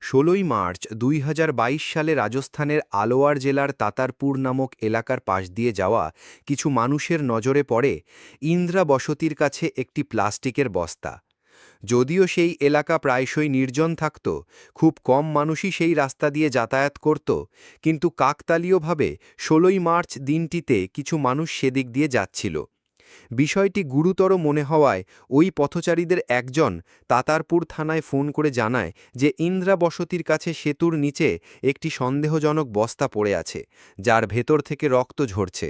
১৬ই মার্চ ২০২২ সালে রাজস্থানের আলোয়ার জেলার তাতারপুর নামক এলাকার পাশ দিয়ে যাওয়া কিছু মানুষের নজরে পড়ে ইন্দ্রা বসতির কাছে একটি প্লাস্টিকের বস্তা। যদিও সেই এলাকা প্রায়শই নির্জন থাকত, খুব কম মানুষই সেই রাস্তা দিয়ে যাতায়াত করত, কিন্তু কাকতালীয়ভাবে ১৬ই মার্চ দিনটিতে কিছু মানুষ সেদিক দিয়ে যাচ্ছিল। বিষয়টি গুরুতর মনে হওয়ায় ওই পথচারীদের একজন তাতারপুর থানায় ফোন করে জানায় যে ইন্দ্রা বসতির কাছে সেতুর নিচে একটি সন্দেহজনক বস্তা পড়ে আছে, যার ভেতর থেকে রক্ত ঝরছে।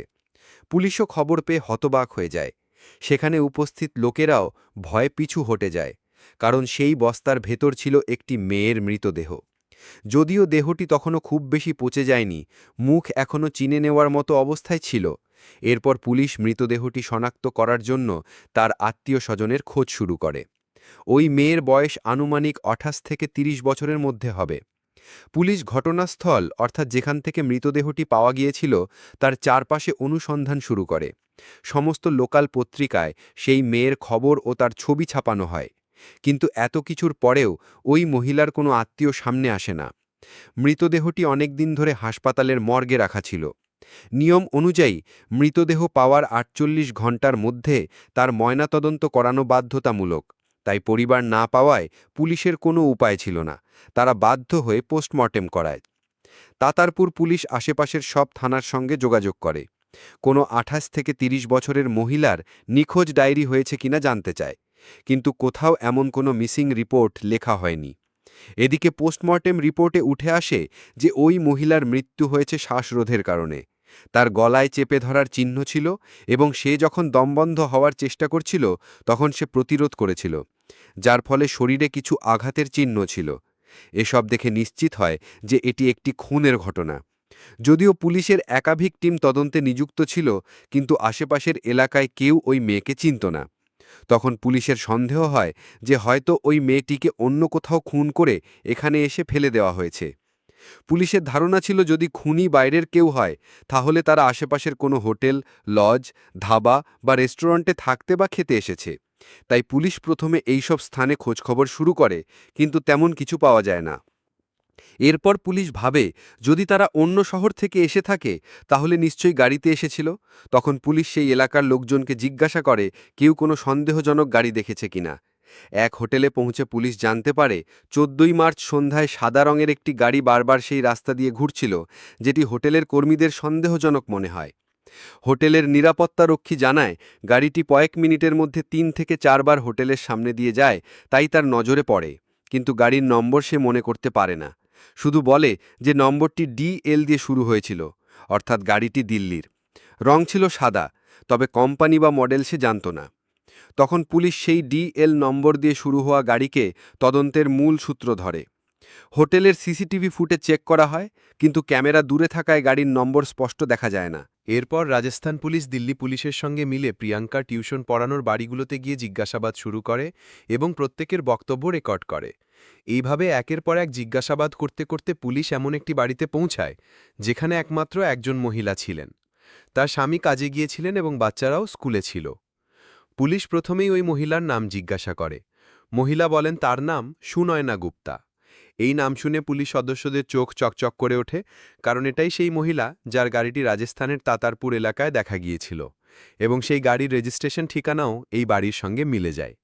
পুলিশও খবর পেয়ে হতবাক হয়ে যায়। সেখানে উপস্থিত লোকেরাও ভয়ে পিছু হটে যায়, কারণ সেই বস্তার ভেতর ছিল একটি মেয়ের মৃতদেহ। যদিও দেহটি তখনও খুব বেশি পচে যায়নি, মুখ এখনও চিনে নেওয়ার মতো অবস্থায় ছিল। এরপর পুলিশ মৃতদেহটি শনাক্ত করার জন্য তার আত্মীয় স্বজনের খোঁজ শুরু করে। ওই মেয়ের বয়স আনুমানিক ২৮ থেকে ৩০ বছরের মধ্যে হবে। পুলিশ ঘটনাস্থল অর্থাৎ যেখান থেকে মৃতদেহটি পাওয়া গিয়েছিল তার চারপাশে অনুসন্ধান শুরু করে। সমস্ত লোকাল পত্রিকায় সেই মেয়ের খবর ও তার ছবি ছাপানো হয়, কিন্তু এত কিছুর পরেও ওই মহিলার কোনো আত্মীয় সামনে আসে না। মৃতদেহটি অনেক দিন ধরে হাসপাতালের মর্গে রাখা ছিল। নিয়ম অনুযায়ী মৃতদেহ পাওয়ার ৪৮ ঘণ্টার মধ্যে তার ময়নাতদন্ত করানো বাধ্যতামূলক, তাই পরিবার না পাওয়ায় পুলিশের কোনো উপায় ছিল না। তারা বাধ্য হয়ে পোস্টমর্টেম করায়। তাতারপুর পুলিশ আশেপাশের সব থানার সঙ্গে যোগাযোগ করে, কোনো ২৮ থেকে ৩০ বছরের মহিলার নিখোঁজ ডায়েরি হয়েছে কিনা জানতে চায়, কিন্তু কোথাও এমন কোনো মিসিং রিপোর্ট লেখা হয়নি। এদিকে পোস্টমর্টেম রিপোর্টে উঠে আসে যে ওই মহিলার মৃত্যু হয়েছে শ্বাসরোধের কারণে। তার গলায় চেপে ধরার চিহ্ন ছিল এবং সে যখন দমবন্ধ হওয়ার চেষ্টা করছিল তখন সে প্রতিরোধ করেছিল, যার ফলে শরীরে কিছু আঘাতের চিহ্ন ছিল। এসব দেখে নিশ্চিত হয় যে এটি একটি খুনের ঘটনা। যদিও পুলিশের একাধিক টিম তদন্তে নিযুক্ত ছিল, কিন্তু আশেপাশের এলাকায় কেউ ওই মেয়েকে চিনত না। তখন পুলিশের সন্দেহ হয় যে হয়তো ওই মেয়েটিকে অন্য কোথাও খুন করে এখানে এসে ফেলে দেওয়া হয়েছে। পুলিশের ধারণা ছিল যদি খুনি বাইরের কেউ হয় তাহলে তারা আশেপাশের কোনো হোটেল, লজ, ধাবা বা রেস্টুরেন্টে থাকতে বা খেতে এসেছে। তাই পুলিশ প্রথমে এইসব স্থানে খোঁজখবর শুরু করে, কিন্তু তেমন কিছু পাওয়া যায় না। এরপর পুলিশ ভাবে যদি তারা অন্য শহর থেকে এসে থাকে তাহলে নিশ্চয়ই গাড়িতে এসেছিল। তখন পুলিশ সেই এলাকার লোকজনকে জিজ্ঞাসা করে কেউ কোনো সন্দেহজনক গাড়ি দেখেছে কিনা। এক হোটেলে পৌঁছে পুলিশ জানতে পারে ১৪ই মার্চ সন্ধ্যায় সাদা রঙের একটি গাড়ি বারবার সেই রাস্তা দিয়ে ঘুরছিল, যেটি হোটেলের কর্মীদের সন্দেহজনক মনে হয়। হোটেলের নিরাপত্তারক্ষী জানায় গাড়িটি কয়েক মিনিটের মধ্যে ৩ থেকে ৪ বার হোটেলের সামনে দিয়ে যায়, তাই তার নজরে পড়ে। কিন্তু গাড়ির নম্বর সে মনে করতে পারে না, শুধু বলে যে নম্বরটি DL দিয়ে শুরু হয়েছিল, অর্থাৎ গাড়িটি দিল্লির। রং ছিল সাদা, তবে কোম্পানি বা মডেল সে জানত না। তখন পুলিশ সেই DL নম্বর দিয়ে শুরু হওয়া গাড়িকে তদন্তের মূল সূত্র ধরে। হোটেলের সিসিটিভি ফুটেজ চেক করা হয়, কিন্তু ক্যামেরা দূরে থাকায় গাড়ির নম্বর স্পষ্ট দেখা যায় না। এরপর রাজস্থান পুলিশ দিল্লি পুলিশের সঙ্গে মিলে প্রিয়াঙ্কার টিউশন পড়ানোর বাড়িগুলোতে গিয়ে জিজ্ঞাসাবাদ শুরু করে এবং প্রত্যেকের বক্তব্য রেকর্ড করে। এইভাবে একের পর এক জিজ্ঞাসাবাদ করতে করতে পুলিশ এমন একটি বাড়িতে পৌঁছায় যেখানে একমাত্র একজন মহিলা ছিলেন। তার স্বামী কাজে গিয়েছিলেন এবং বাচ্চারাও স্কুলে ছিল। পুলিশ প্রথমেই ওই মহিলার নাম জিজ্ঞাসা করে। মহিলা বলেন তার নাম সুনয়না গুপ্তা। এই নাম শুনে পুলিশ সদস্যদের চোখ চকচক করে ওঠে, কারণ এটাই সেই মহিলা যার গাড়িটি রাজস্থানের তাতারপুর এলাকায় দেখা গিয়েছিল এবং সেই গাড়ির রেজিস্ট্রেশন ঠিকানাও এই বাড়ির সঙ্গে মিলে যায়।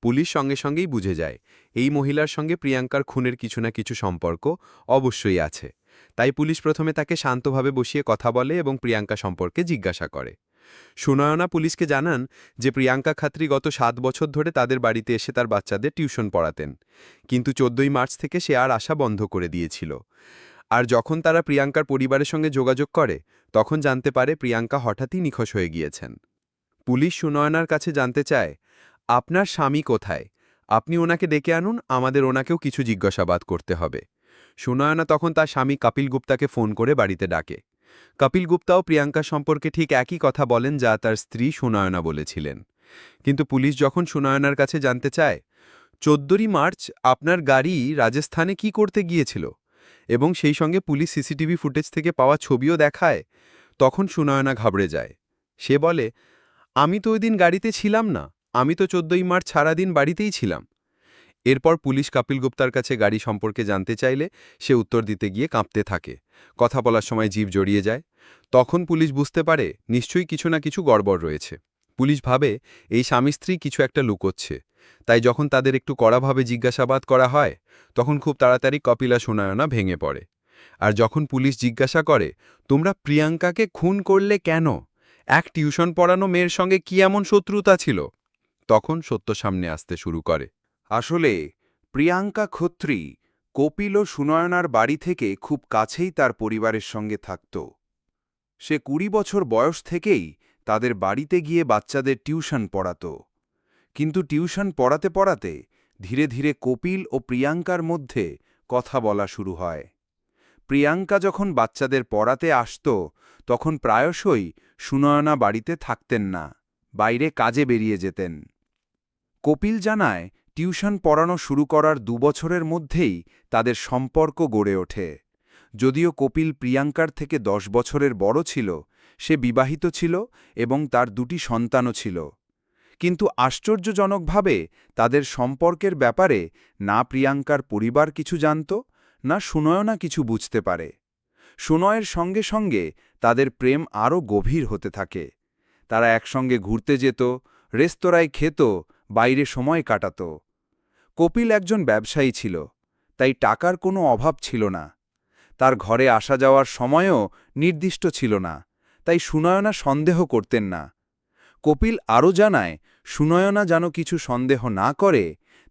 পুলিশ সঙ্গে সঙ্গেই বুঝে যায় এই মহিলার সঙ্গে প্রিয়াঙ্কার খুনের কিছু না কিছু সম্পর্ক অবশ্যই আছে। তাই পুলিশ প্রথমে তাকে শান্তভাবে বসিয়ে কথা বলে এবং প্রিয়াঙ্কা সম্পর্কে জিজ্ঞাসা করে। সুনয়না পুলিশকে জানান যে প্রিয়াঙ্কা খাত্রী গত ৭ বছর ধরে তাদের বাড়িতে এসে তার বাচ্চাদের টিউশন পড়াতেন, কিন্তু ১৪ই মার্চ থেকে সে আর আসা বন্ধ করে দিয়েছিল। আর যখন তারা প্রিয়াঙ্কার পরিবারের সঙ্গে যোগাযোগ করে তখন জানতে পারে প্রিয়াঙ্কা হঠাৎই নিখোঁজ হয়ে গিয়েছেন। পুলিশ সুনয়নার কাছে জানতে চায়, আপনার স্বামী কোথায়? আপনি ওনাকে ডেকে আনুন, আমাদের ওনাকেও কিছু জিজ্ঞাসাবাদ করতে হবে। সুনয়না তখন তার স্বামী কপিল গুপ্তাকে ফোন করে বাড়িতে ডাকে। কপিল গুপ্তাও প্রিয়াঙ্কা সম্পর্কে ঠিক একই কথা বলেন যা তার স্ত্রী সুনয়না বলেছিলেন। কিন্তু পুলিশ যখন সুনয়নার কাছে জানতে চায় ১৪ই মার্চ আপনার গাড়ি রাজস্থানে কি করতে গিয়েছিল এবং সেই সঙ্গে পুলিশ সিসিটিভি ফুটেজ থেকে পাওয়া ছবিও দেখায়, তখন সুনয়না ঘাবড়ে যায়। সে বলে, আমি তো ওই দিন গাড়িতে ছিলাম না, আমি তো ১৪ই মার্চ সারাদিন বাড়িতেই ছিলাম। এরপর পুলিশ কপিল গুপ্তার কাছে গাড়ি সম্পর্কে জানতে চাইলে সে উত্তর দিতে গিয়ে কাঁপতে থাকে। কথা বলার সময় জিভ জড়িয়ে যায়। তখন পুলিশ বুঝতে পারে নিশ্চয়ই কিছু না কিছু গড়বড় রয়েছে। পুলিশ ভাবে এই স্বামী স্ত্রী কিছু একটা লুকোচ্ছে। তাই যখন তাদের একটু কড়াভাবে জিজ্ঞাসাবাদ করা হয়, তখন খুব তাড়াতাড়ি কপিল আর সুনয়না ভেঙে পড়ে। আর যখন পুলিশ জিজ্ঞাসা করে, তোমরা প্রিয়াঙ্কাকে খুন করলে কেন? এক টিউশন পড়ানো মেয়ের সঙ্গে কি এমন শত্রুতা ছিল? তখন সত্য সামনে আসতে শুরু করে। আসলে প্রিয়াঙ্কা খত্রী কপিল ও সুনয়নার বাড়ি থেকে খুব কাছেই তার পরিবারের সঙ্গে থাকত। সে ২০ বছর বয়স থেকেই তাদের বাড়িতে গিয়ে বাচ্চাদের টিউশন পড়াত। কিন্তু টিউশন পড়াতে পড়াতে ধীরে ধীরে কপিল ও প্রিয়াঙ্কার মধ্যে কথা বলা শুরু হয়। প্রিয়াঙ্কা যখন বাচ্চাদের পড়াতে আসত, তখন প্রায়শই সুনয়না বাড়িতে থাকতেন না, বাইরে কাজে বেরিয়ে যেতেন। কপিল জানায়, টিউশন পড়ানো শুরু করার ২ বছরের মধ্যেই তাদের সম্পর্ক গড়ে ওঠে। যদিও কপিল প্রিয়াঙ্কার থেকে ১০ বছরের বড় ছিল, সে বিবাহিত ছিল এবং তার ২টি সন্তানও ছিল। কিন্তু আশ্চর্যজনকভাবে তাদের সম্পর্কের ব্যাপারে না প্রিয়াঙ্কার পরিবার কিছু জানত, না সুনয়না কিছু বুঝতে পারে। সুনয়ের সঙ্গে সঙ্গে তাদের প্রেম আরও গভীর হতে থাকে। তারা একসঙ্গে ঘুরতে যেত, রেস্তোরাঁয় খেত, বাইরে সময় কাটাত। কপিল একজন ব্যবসায়ী ছিল, তাই টাকার কোনো অভাব ছিল না। তার ঘরে আসা যাওয়ার সময়ও নির্দিষ্ট ছিল না, তাই সুনয়না সন্দেহ করতেন না। কপিল আরও জানায়, সুনয়না যেন কিছু সন্দেহ না করে,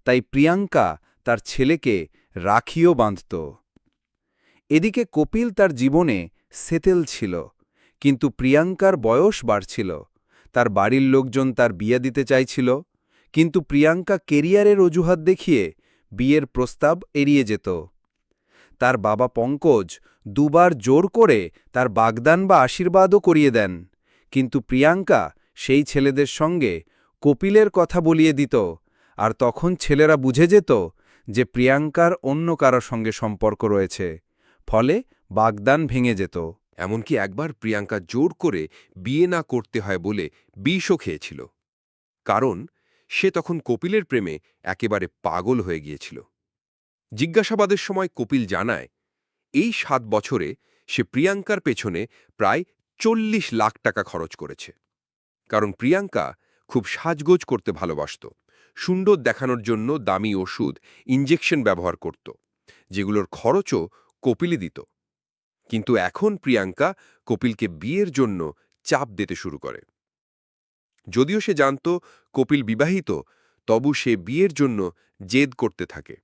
তাই প্রিয়াঙ্কা তার ছেলেকে রাখিও বাঁধত। এদিকে কপিল তার জীবনে সেটেল ছিল, কিন্তু প্রিয়াঙ্কার বয়স বাড়ছিল। তার বাড়ির লোকজন তার বিয়ে দিতে চাইছিল, কিন্তু প্রিয়াঙ্কা কেরিয়ারের অজুহাত দেখিয়ে বিয়ের প্রস্তাব এড়িয়ে যেত। তার বাবা পঙ্কজ দুবার জোর করে তার বাগদান বা আশীর্বাদও করিয়ে দেন, কিন্তু প্রিয়াঙ্কা সেই ছেলেদের সঙ্গে কপিলের কথা বলিয়ে দিত। আর তখন ছেলেরা বুঝে যেত যে প্রিয়াঙ্কার অন্য কারো সঙ্গে সম্পর্ক রয়েছে, ফলে বাগদান ভেঙে যেত। এমনকি একবার প্রিয়াঙ্কা জোর করে বিয়ে না করতে হয় বলে বিষও খেয়েছিল। কারণ সে তখন কপিলের প্রেমে একেবারে পাগল হয়ে গিয়েছিল। জিজ্ঞাসাবাদের সময় কপিল জানায়, এই ৭ বছরে সে প্রিয়াঙ্কার পেছনে প্রায় ৪০ লাখ টাকা খরচ করেছে। কারণ প্রিয়াঙ্কা খুব সাজগোজ করতে ভালোবাসত, সুন্দর দেখানোর জন্য দামি ওষুধ, ইঞ্জেকশন ব্যবহার করত, যেগুলোর খরচও কপিলই দিত। কিন্তু এখন প্রিয়াঙ্কা কপিলকে বিয়ের জন্য চাপ দিতে শুরু করে। যদিও সে জানত কপিল বিবাহিত, তবু সে বিয়ের জন্য জেদ করতে থাকে।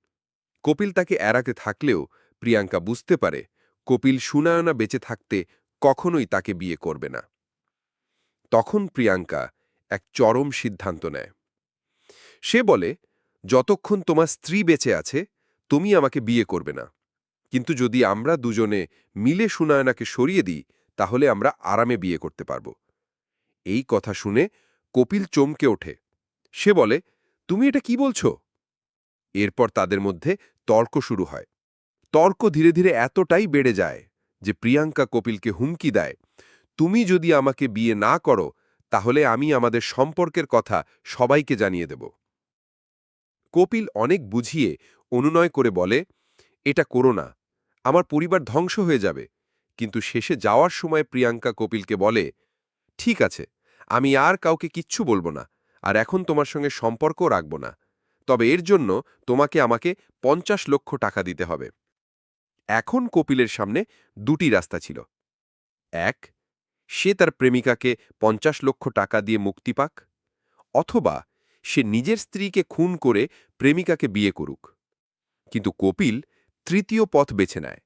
কপিল তাকে এড়াতে থাকলেও প্রিয়াঙ্কা বুঝতে পারে কপিল সুনয়না বেঁচে থাকতে কখনোই তাকে বিয়ে করবে না। তখন প্রিয়াঙ্কা এক চরম সিদ্ধান্ত নেয়। সে বলে, যতক্ষণ তোমার স্ত্রী বেঁচে আছে, তুমি আমাকে বিয়ে করবে না, কিন্তু যদি আমরা দুজনে মিলে সুনয়নাকে সরিয়ে দিই, তাহলে আমরা আরামে বিয়ে করতে পারব। এই কথা শুনে কপিল চমকে ওঠে। সে বলে, তুমি এটা কি বলছো? এরপর তাদের মধ্যে তর্ক শুরু হয়। তর্ক ধীরে ধীরে এতটাই বেড়ে যায় যে প্রিয়াঙ্কা কপিলকে হুমকি দেয়, তুমি যদি আমাকে বিয়ে না করো, তাহলে আমি আমাদের সম্পর্কের কথা সবাইকে জানিয়ে দেব। কপিল অনেক বুঝিয়ে অনুনয় করে বলে, এটা করো না, আমার পরিবার ধ্বংস হয়ে যাবে। কিন্তু শেষে যাওয়ার সময় প্রিয়াঙ্কা কপিলকে বলে, ঠিক আছে, আমি আর কাউকে কিচ্ছু বলবো না, আর এখন তোমার সঙ্গে সম্পর্ক রাখব না। তবে এর জন্য তোমাকে আমাকে ৫০ লক্ষ টাকা দিতে হবে। এখন কপিলের সামনে দুটি রাস্তা ছিল। এক, সে তার প্রেমিকাকে ৫০ লক্ষ টাকা দিয়ে মুক্তি পাক, অথবা সে নিজের স্ত্রীকে খুন করে প্রেমিকাকে বিয়ে করুক। কিন্তু কপিল তৃতীয় পথ বেছে নেয়।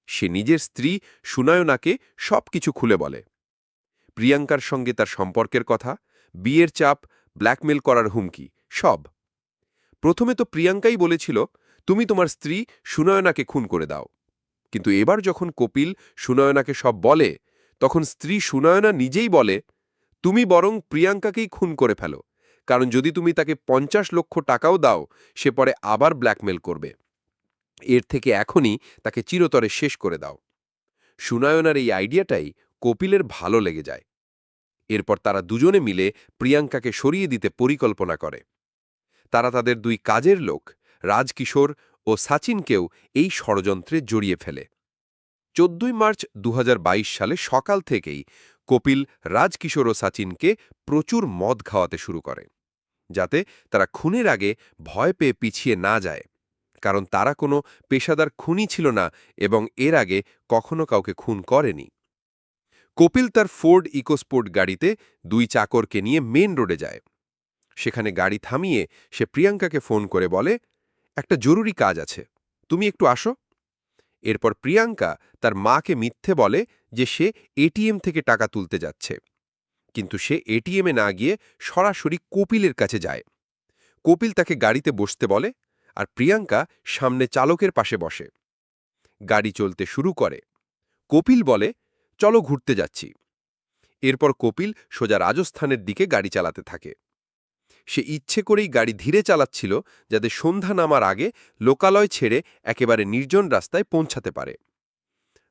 সে নিজের স্ত্রী সুনয়নাকে সবকিছু খুলে বলে, প্রিয়াঙ্কার সঙ্গে তার সম্পর্কের কথা, বিয়ের চাপ, ব্ল্যাকমেল করার হুমকি, সব। প্রথমে তো প্রিয়াঙ্কাই বলেছিল, তুমি তোমার স্ত্রী সুনয়নাকে খুন করে দাও। কিন্তু এবার যখন কপিল সুনয়নাকে সব বলে, তখন স্ত্রী সুনয়না নিজেই বলে, তুমি বরং প্রিয়াঙ্কাকেই খুন করে ফেলো, কারণ যদি তুমি তাকে ৫০ লক্ষ টাকাও দাও, সে পরে আবার ব্ল্যাকমেল করবে। এর থেকে এখনই তাকে চিরতরে শেষ করে দাও। সুনয়নার এই আইডিয়াটাই কপিলের ভালো লেগে যায়। এরপর তারা দুজনে মিলে প্রিয়াঙ্কাকে সরিয়ে দিতে পরিকল্পনা করে। তারা তাদের ২ কাজের লোক রাজকিশোর ও সাচিনকেও এই ষড়যন্ত্রে জড়িয়ে ফেলে। 14 মার্চ 2022 সালে সকাল থেকেই কপিল রাজকিশোর ও সাচিনকে প্রচুর মদ খাওয়াতে শুরু করে, যাতে তারা খুনের আগে ভয় পেয়ে পিছিয়ে না যায়, কারণ তারা কোনো পেশাদার খুনি ছিল না এবং এর আগে কখনো কাউকে খুন করেনি। কপিল তার ফোর্ড ইকোস্পোর্ট গাড়িতে 2 চাকরকে নিয়ে মেন রোডে যায়। সেখানে গাড়ি থামিয়ে সে প্রিয়াঙ্কাকে ফোন করে বলে, একটা জরুরি কাজ আছে, তুমি একটু আসো। এরপর প্রিয়াঙ্কা তার মাকে মিথ্যে বলে যে সে এটিএম থেকে টাকা তুলতে যাচ্ছে, কিন্তু সে এটিএমে না গিয়ে সরাসরি কপিলের কাছে যায়। কপিল তাকে গাড়িতে বসতে বলে আর প্রিয়াঙ্কা সামনে চালকের পাশে বসে। গাড়ি চলতে শুরু করে। কপিল বলে, চলো ঘুরতে যাচ্ছি। এরপর কপিল সোজা রাজস্থানের দিকে গাড়ি চালাতে থাকে। সে ইচ্ছে করেই গাড়ি ধীরে চালাচ্ছিল, যাতে সন্ধ্যা নামার আগে লোকালয় ছেড়ে একেবারে নির্জন রাস্তায় পৌঁছাতে পারে।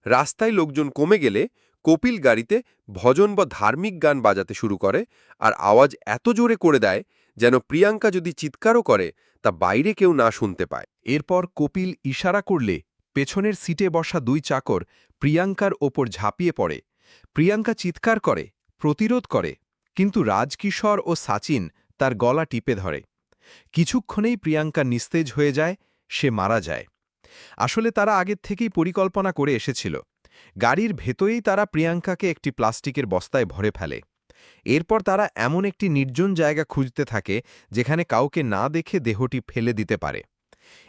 রাস্তায় লোকজন কমে গেলে কপিল গাড়িতে ভজন বা ধার্মিক গান বাজাতে শুরু করে আর আওয়াজ এত জোরে করে দেয় যেন প্রিয়াঙ্কা যদি চিৎকারও করে তা বাইরে কেউ না শুনতে পায়। এরপর কপিল ইশারা করলে পেছনের সিটে বসা 2 চাকর প্রিয়াঙ্কার ওপর ঝাঁপিয়ে পড়ে। প্রিয়াঙ্কা চিৎকার করে, প্রতিরোধ করে, কিন্তু রাজকিশোর ও সাচিন তার গলা টিপে ধরে। কিছুক্ষণেই প্রিয়াঙ্কা নিস্তেজ হয়ে যায়, সে মারা যায়। আসলে তারা আগের থেকেই পরিকল্পনা করে এসেছিল। গাড়ির ভেতরেই তারা প্রিয়াঙ্কাকে একটি প্লাস্টিকের বস্তায় ভরে ফেলে। এরপর তারা এমন একটি নির্জন জায়গা খুঁজতে থাকে যেখানে কাউকে না দেখে দেহটি ফেলে দিতে পারে।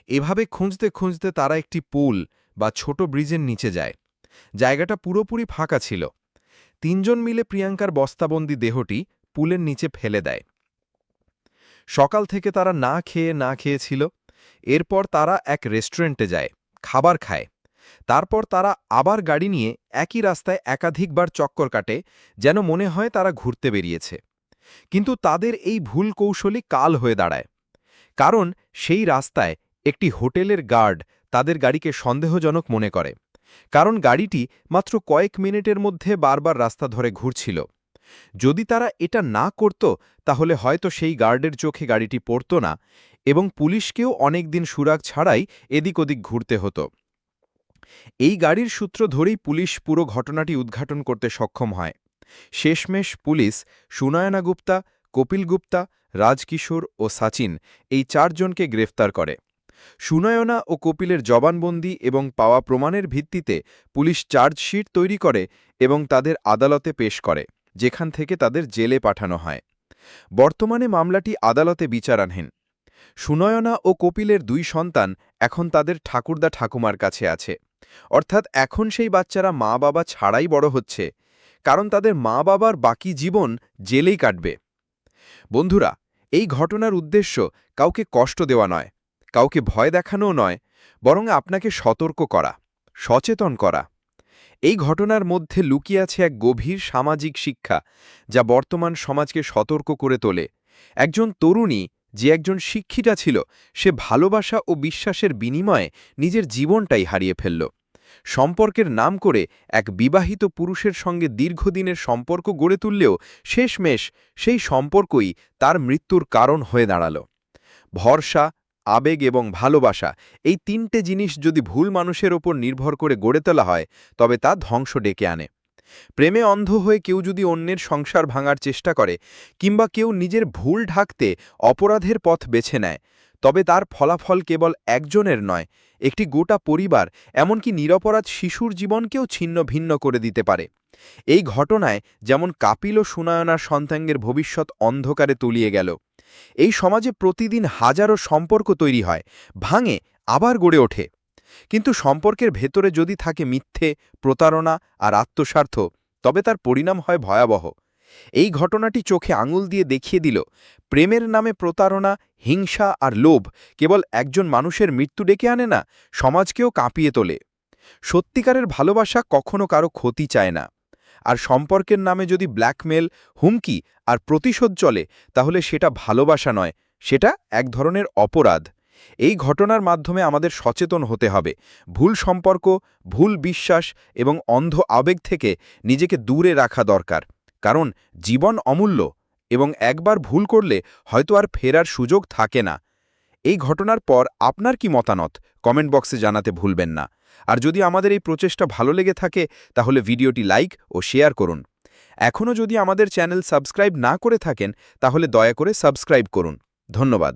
এভাবে খুঁজতে খুঁজতে তারা একটি পুল বা ছোট ব্রিজের নিচে যায়। জায়গাটা পুরোপুরি ফাঁকা ছিল। 3 জন মিলে প্রিয়াঙ্কার বস্তাবন্দি দেহটি পুলের নিচে ফেলে দেয়। সকাল থেকে তারা না খেয়ে ছিল। এরপর তারা এক রেস্টুরেন্টে যায়, খাবার খায়। তারপর তারা আবার গাড়ি নিয়ে একই রাস্তায় একাধিকবার চক্কর কাটে, যেন মনে হয় তারা ঘুরতে বেরিয়েছে। কিন্তু তাদের এই ভুল কৌশলী কাল হয়ে দাঁড়ায়। কারণ সেই রাস্তায় একটি হোটেলের গার্ড তাদের গাড়িকে সন্দেহজনক মনে করে, কারণ গাড়িটি মাত্র কয়েক মিনিটের মধ্যে বারবার রাস্তা ধরে ঘুরছিল। যদি তারা এটা না করত তাহলে হয়তো সেই গার্ডের চোখে গাড়িটি পড়ত না এবং পুলিশকেও অনেক দিন সুরাগ ছাড়াই এদিক ওদিক ঘুরতে হতো। এই গাড়ির সূত্র ধরেই পুলিশ পুরো ঘটনাটি উদ্ঘাটন করতে সক্ষম হয়। শেষমেশ পুলিশ সুনয়না গুপ্তা, কপিল গুপ্তা, রাজকিশোর ও সাচিন এই 4 জনকে গ্রেফতার করে। সুনয়না ও কপিলের জবানবন্দি এবং পাওয়া প্রমাণের ভিত্তিতে পুলিশ চার্জশিট তৈরি করে এবং তাদের আদালতে পেশ করে, যেখান থেকে তাদের জেলে পাঠানো হয়। বর্তমানে মামলাটি আদালতে বিচারাধীন। সুনয়না ও কপিলের 2 সন্তান এখন তাদের ঠাকুরদা ঠাকুমার কাছে আছে, অর্থাৎ এখন সেই বাচ্চারা মা বাবা ছাড়াই বড় হচ্ছে, কারণ তাদের মা বাবার বাকি জীবন জেলেই কাটবে। বন্ধুরা, এই ঘটনার উদ্দেশ্য কাউকে কষ্ট দেওয়া নয়, কাউকে ভয় দেখানোও নয়, বরং আপনাকে সতর্ক করা, সচেতন করা। এই ঘটনার মধ্যে লুকিয়ে আছে এক গভীর সামাজিক শিক্ষা, যা বর্তমান সমাজকে সতর্ক করে তোলে। একজন তরুণী যে একজন শিক্ষিতা ছিল, সে ভালোবাসা ও বিশ্বাসের বিনিময়ে নিজের জীবনটাই হারিয়ে ফেলল। সম্পর্কের নাম করে এক বিবাহিত পুরুষের সঙ্গে দীর্ঘদিনের সম্পর্ক গড়ে তুললেও শেষমেশ সেই সম্পর্কই তার মৃত্যুর কারণ হয়ে দাঁড়াল। ভরসা, আবেগ এবং ভালোবাসা, এই 3টে জিনিস যদি ভুল মানুষের ওপর নির্ভর করে গড়ে তোলা হয় তবে তা ধ্বংস ডেকে আনে। প্রেমে অন্ধ হয়ে কেউ যদি অন্যের সংসার ভাঙার চেষ্টা করে কিংবা কেউ নিজের ভুল ঢাকতে অপরাধের পথ বেছে নেয়, তবে তার ফলাফল কেবল একজনের নয়, একটি গোটা পরিবার, এমনকি নিরপরাধ শিশুর জীবনকেও ছিন্ন ভিন্ন করে দিতে পারে। এই ঘটনায় যেমন কাপিল ও সুনয়নার সন্তানের ভবিষ্যৎ অন্ধকারে তলিয়ে গেল। এই সমাজে প্রতিদিন হাজারো সম্পর্ক তৈরি হয়, ভাঙে, আবার গড়ে ওঠে। কিন্তু সম্পর্কের ভেতরে যদি থাকে মিথ্যে, প্রতারণা আর আত্মস্বার্থ, তবে তার পরিণাম হয় ভয়াবহ। এই ঘটনাটি চোখে আঙুল দিয়ে দেখিয়ে দিল, প্রেমের নামে প্রতারণা, হিংসা আর লোভ কেবল একজন মানুষের মৃত্যু ডেকে আনে না, সমাজকেও কাঁপিয়ে তোলে। সত্যিকারের ভালোবাসা কখনো কারো ক্ষতি চায় না, আর সম্পর্কের নামে যদি ব্ল্যাকমেল, হুমকি আর প্রতিশোধ চলে, তাহলে সেটা ভালোবাসা নয়, সেটা এক ধরনের অপরাধ। এই ঘটনার মাধ্যমে আমাদের সচেতন হতে হবে। ভুল সম্পর্ক, ভুল বিশ্বাস এবং অন্ধ আবেগ থেকে নিজেকে দূরে রাখা দরকার, কারণ জীবন অমূল্য এবং একবার ভুল করলে হয়তো আর ফেরার সুযোগ থাকে না। এই ঘটনার পর আপনার কি মতামত কমেন্ট বক্সে জানাতে ভুলবেন না। আর যদি আমাদের এই প্রচেষ্টা ভালো লেগে থাকে তাহলে ভিডিওটি লাইক ও শেয়ার করুন। এখনও যদি আমাদের চ্যানেল সাবস্ক্রাইব না করে থাকেন তাহলে দয়া করে সাবস্ক্রাইব করুন। ধন্যবাদ।